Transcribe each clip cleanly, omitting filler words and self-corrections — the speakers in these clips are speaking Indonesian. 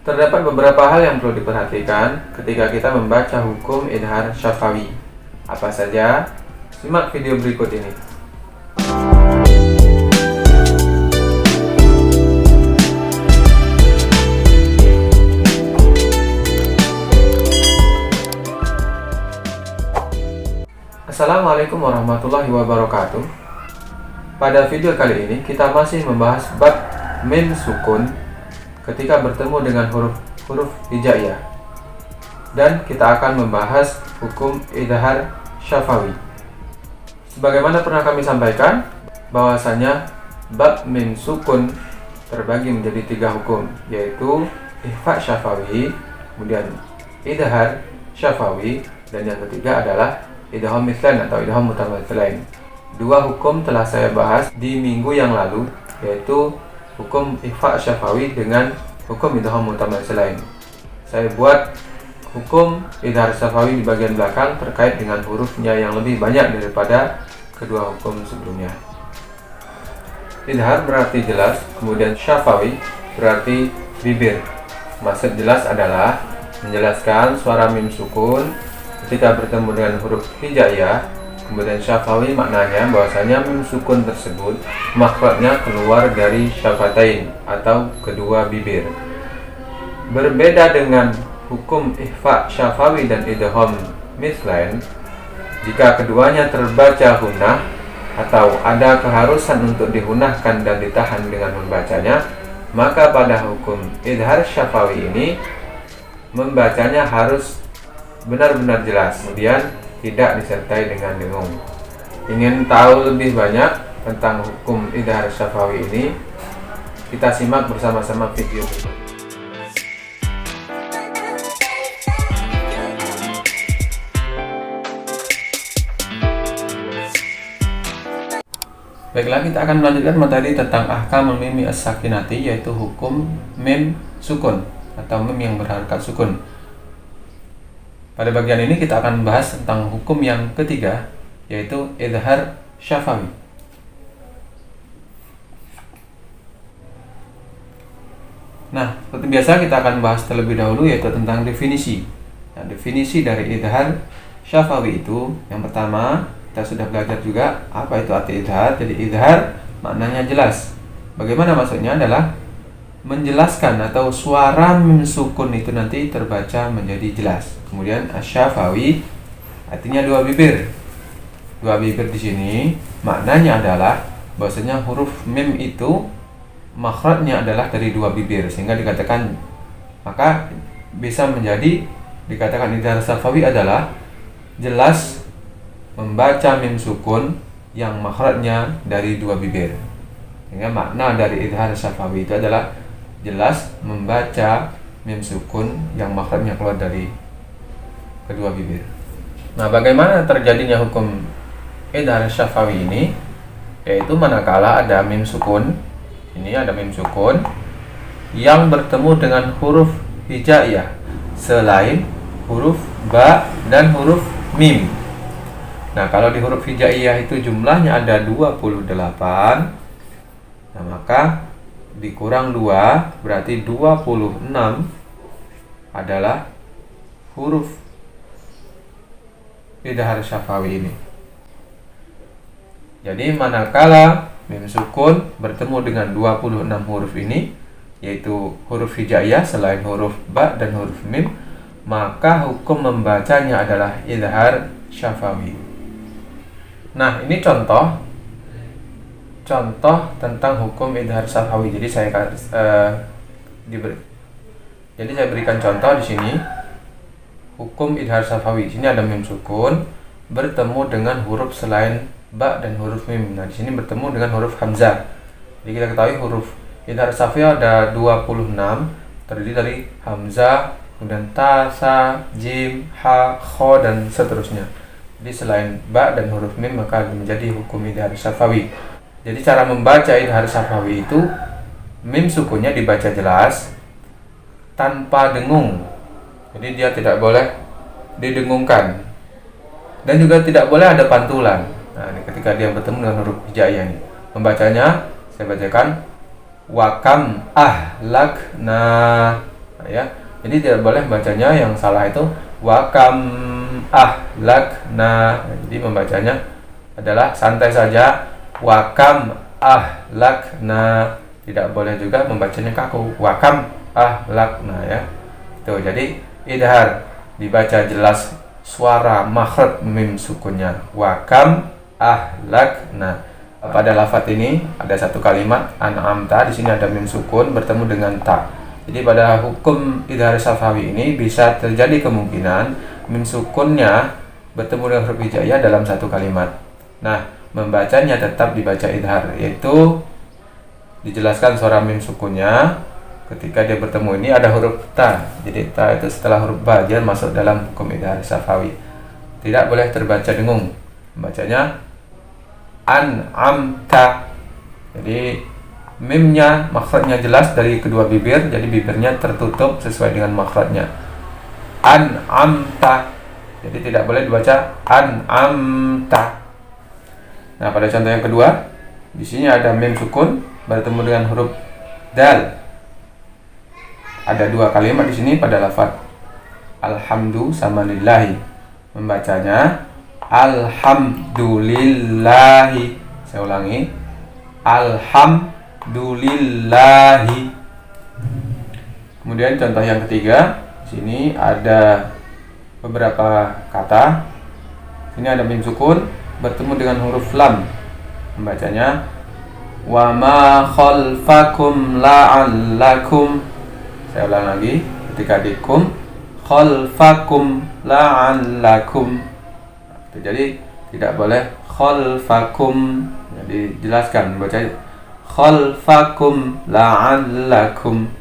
Terdapat beberapa hal yang perlu diperhatikan ketika kita membaca hukum idhar syafawi. Apa saja? Simak video berikut ini. Assalamualaikum warahmatullahi wabarakatuh. Pada video kali ini kita masih membahas bab mim sukun ketika bertemu dengan huruf hijaiyah, dan kita akan membahas hukum idhar syafawi. Sebagaimana pernah kami sampaikan, bahwasanya bab mim sukun terbagi menjadi 3 hukum, yaitu ikhfa syafawi, kemudian idhar syafawi, dan yang ketiga adalah idgham mithlain atau idgham mutamathilain. 2 hukum telah saya bahas di minggu yang lalu, yaitu hukum ikhfa syafawi dengan hukum idgham mutamathilain. Saya buat hukum idhar syafawi di bagian belakang terkait dengan hurufnya yang lebih banyak daripada kedua hukum sebelumnya. Idhar berarti jelas, kemudian syafawi berarti bibir. Maksud jelas adalah menjelaskan suara mim sukun ketika bertemu dengan huruf hijaiyah. Kemudian syafawi maknanya bahwasanya mim sukun tersebut makhrajnya keluar dari syafatain atau kedua bibir. Berbeda dengan hukum ikhfa syafawi dan idgham mithlain, jika keduanya terbaca hunah atau ada keharusan untuk dihunahkan dan ditahan dengan membacanya, maka pada hukum idhar syafawi ini membacanya harus benar-benar jelas, kemudian tidak disertai dengan dengung. Ingin tahu lebih banyak tentang hukum idhar syafawi ini? Kita simak bersama-sama video berikut. Baiklah, kita akan melanjutkan materi tentang ahkamul mimi as-sakinati, yaitu hukum mim sukun atau mim yang berharakat sukun. Pada bagian ini kita akan membahas tentang hukum yang ketiga, yaitu idhar syafawi. Nah, seperti biasa kita akan bahas terlebih dahulu yaitu tentang definisi. Nah, definisi dari idhar syafawi itu, yang pertama kita sudah belajar juga apa itu arti idhar. Jadi idhar maknanya jelas. Bagaimana maksudnya? Adalah menjelaskan atau suara mim sukun itu nanti terbaca menjadi jelas. Kemudian asyafawi artinya 2 bibir. 2 bibir di sini maknanya adalah bahwasanya huruf mim itu makhrajnya adalah dari 2 bibir, sehingga dikatakan, maka bisa menjadi dikatakan idhar syafawi adalah jelas membaca mim sukun yang makhrajnya dari 2 bibir. Sehingga makna dari idhar syafawi itu adalah jelas membaca mim sukun yang makhrajnya keluar dari kedua bibir. Nah, bagaimana terjadinya hukum idhar syafawi ini? Yaitu manakala ada mim sukun, ini ada mim sukun yang bertemu dengan huruf hijaiyah selain huruf ba dan huruf mim. Nah, kalau di huruf hijaiyah itu jumlahnya ada 28, nah maka dikurang 2 berarti 26 adalah huruf idhar syafawi ini. Jadi manakala mim sukun bertemu dengan 26 huruf ini, yaitu huruf hijaiyah selain huruf ba dan huruf mim, maka hukum membacanya adalah idhar syafawi. Nah, ini contoh tentang hukum idhar syafawi. Jadi saya berikan contoh di sini. Hukum idhar syafawi. Di sini ada mim sukun bertemu dengan huruf selain ba dan huruf mim. Nah, di sini bertemu dengan huruf hamzah. Jadi kita ketahui huruf idhar syafawi ada 26, terdiri dari hamzah, kemudian ta, sa, jim, ha, kho, dan seterusnya. Jadi selain ba dan huruf mim maka menjadi hukum idhar syafawi. Jadi cara membaca idhar syafawi itu mim sukunnya dibaca jelas tanpa dengung. Jadi dia tidak boleh didengungkan dan juga tidak boleh ada pantulan. Nah, ini ketika dia bertemu dengan huruf hijaiyah ini, membacanya saya bacakan wakam ahlakna. Nah, ya. Jadi tidak boleh bacanya yang salah itu wakam ahlakna. Jadi membacanya adalah santai saja wakam ahlakna. Tidak boleh juga membacanya kaku wakam ahlakna ya. Tuh, jadi idhar dibaca jelas suara makhraj mim sukunnya wakam ahlakna. Pada lafaz ini ada satu kalimat an'amta, di sini ada mim sukun bertemu dengan ta. Jadi pada hukum idhar syafawi ini bisa terjadi kemungkinan mim sukunnya bertemu dengan huruf hijaiyah dalam satu kalimat. Nah, membacanya tetap dibaca idhar, yaitu dijelaskan suara mim sukunnya ketika dia bertemu ini ada huruf ta. Jadi ta itu setelah huruf ba, dia masuk dalam hukum idhar syafawi. Tidak boleh terbaca dengung. Bacanya an'amta. Jadi mimnya makhrajnya jelas dari kedua bibir, jadi bibirnya tertutup sesuai dengan makhrajnya. An'amta. Jadi tidak boleh dibaca an'amta. Nah, pada contoh yang kedua, di sini ada mim sukun bertemu dengan huruf dal. Ada dua kalimat di sini pada lafaz alhamdu sama lillahi. Membacanya alhamdulillahi. Saya ulangi, alhamdulillahi. Kemudian contoh yang ketiga, di sini ada beberapa kata. Ini ada mim sukun bertemu dengan huruf lam. Membacanya wa ma khalfakum la'allakum. Saya ulang lagi, ketika dikum khalfakum la'allakum. Jadi tidak boleh khalfakum. Jadi jelaskan, baca khalfakum la'allakum.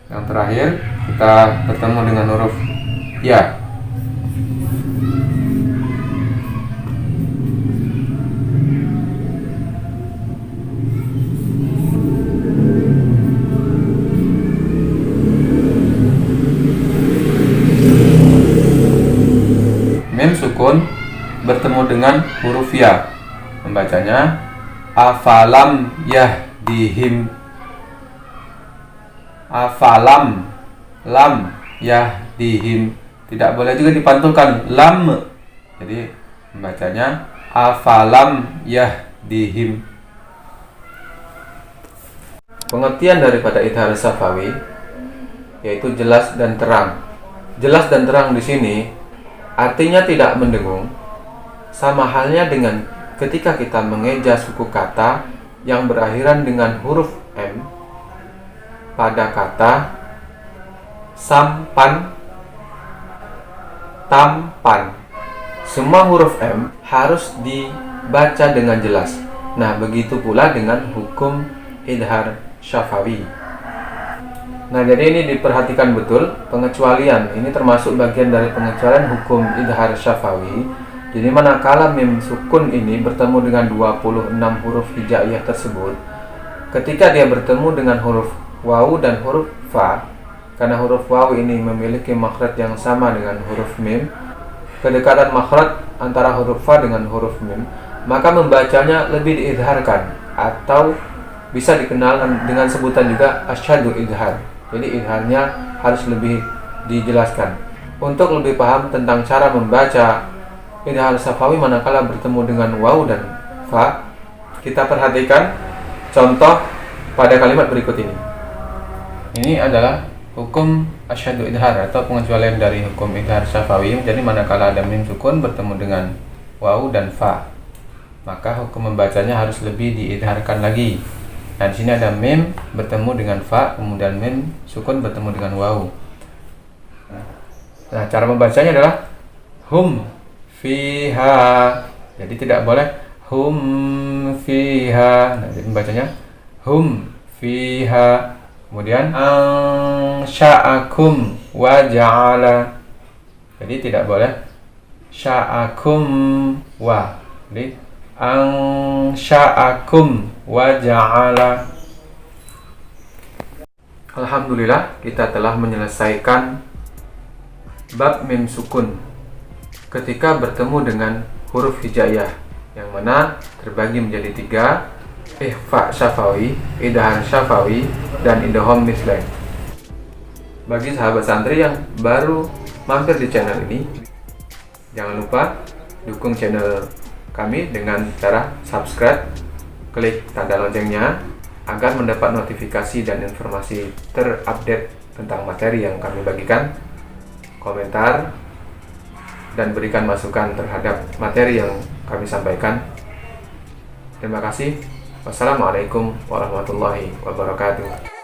Yang terakhir kita bertemu dengan huruf ya. Mim sukun bertemu dengan huruf ya. Membacanya afalam yahdihim. Afalam lam yahdihim. Tidak boleh juga dipantulkan lam. Jadi membacanya afalam yahdihim. Pengertian daripada idhar syafawi yaitu jelas dan terang. Jelas dan terang di sini artinya tidak mendengung, sama halnya dengan ketika kita mengeja suku kata yang berakhiran dengan huruf M pada kata sampan, tampan. Semua huruf M harus dibaca dengan jelas. Nah, begitu pula dengan hukum idhar syafawi. Nah, jadi ini diperhatikan betul pengecualian. Ini termasuk bagian dari pengecualian hukum idhar syafawi. Jadi manakala mim sukun ini bertemu dengan 26 huruf hijaiyah tersebut, ketika dia bertemu dengan huruf wawu dan huruf fa, karena huruf wawu ini memiliki makhraj yang sama dengan huruf mim, kedekatan makhraj antara huruf fa dengan huruf mim, maka membacanya lebih diidharkan atau bisa dikenal dengan sebutan juga asyadu idhar. Jadi idharnya harus lebih dijelaskan. Untuk lebih paham tentang cara membaca idhar syafawi manakala bertemu dengan waw dan fa, kita perhatikan contoh pada kalimat berikut ini. Ini adalah hukum asyadu idhar atau pengecualian dari hukum idhar syafawi. Jadi manakala ada mim sukun bertemu dengan waw dan fa, maka hukum membacanya harus lebih diidharkan lagi. Nah, di sini ada mim bertemu dengan fa, kemudian mim sukun bertemu dengan waw. Nah, cara membacanya adalah hum fiha. Jadi tidak boleh hum fiha. Nah, jadi membacanya hum fiha. Kemudian ansha'akum wa ja'ala. Jadi tidak boleh sya'akum wa. Jadi ansha'akum wa ja'ala. Alhamdulillah, kita telah menyelesaikan bab mim sukun ketika bertemu dengan huruf hijaiyah, yang mana terbagi menjadi 3, Ikhfa Syafawi, Idhar Syafawi, dan Indahome Mislek. Bagi sahabat santri yang baru mampir di channel ini, jangan lupa dukung channel kami dengan cara subscribe, klik tanda loncengnya agar mendapat notifikasi dan informasi terupdate tentang materi yang kami bagikan, komentar, dan berikan masukan terhadap materi yang kami sampaikan. Terima kasih. Wassalamualaikum warahmatullahi wabarakatuh.